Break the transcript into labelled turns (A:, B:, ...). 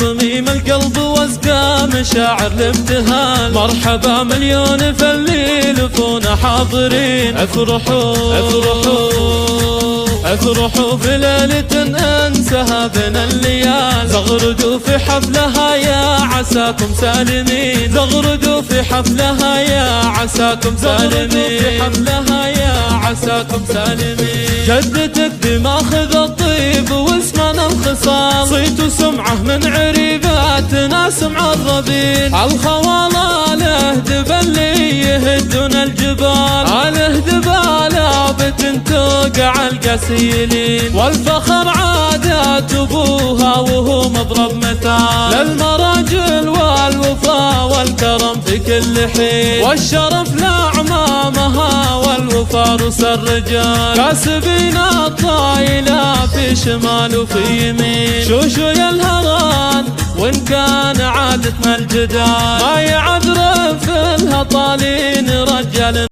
A: صميم القلب وازكى مشاعر الابتهال. مرحبا مليون فالليل فونا حاضرين، افرحوا افرحوا افرحوا في ليلة انسها بين الليال. زغردوا في حفلها يا عساكم سالمين، زغردوا في حفلها يا عساكم سالمين، في حفلها يا عساكم سالمين. جدتك بماخذ الطيب واسمنا الخصال، صيت وسمعه من عريباتنا سمع الربين. الخواله الاهدب اللي يهدون الجبال، الاهدب لابت توقع القسيلين. والفخر عادات ابوها وهو مضرب مثال، للمراجل والوفاء والكرم في كل حين. والشرف لاعمامها والوفا رؤوس الرجال، كاسبين الطايله في شمال وفي يمين. شوشو يا الهران وان كان عادتنا الجدال، ما يعذر في الهطالين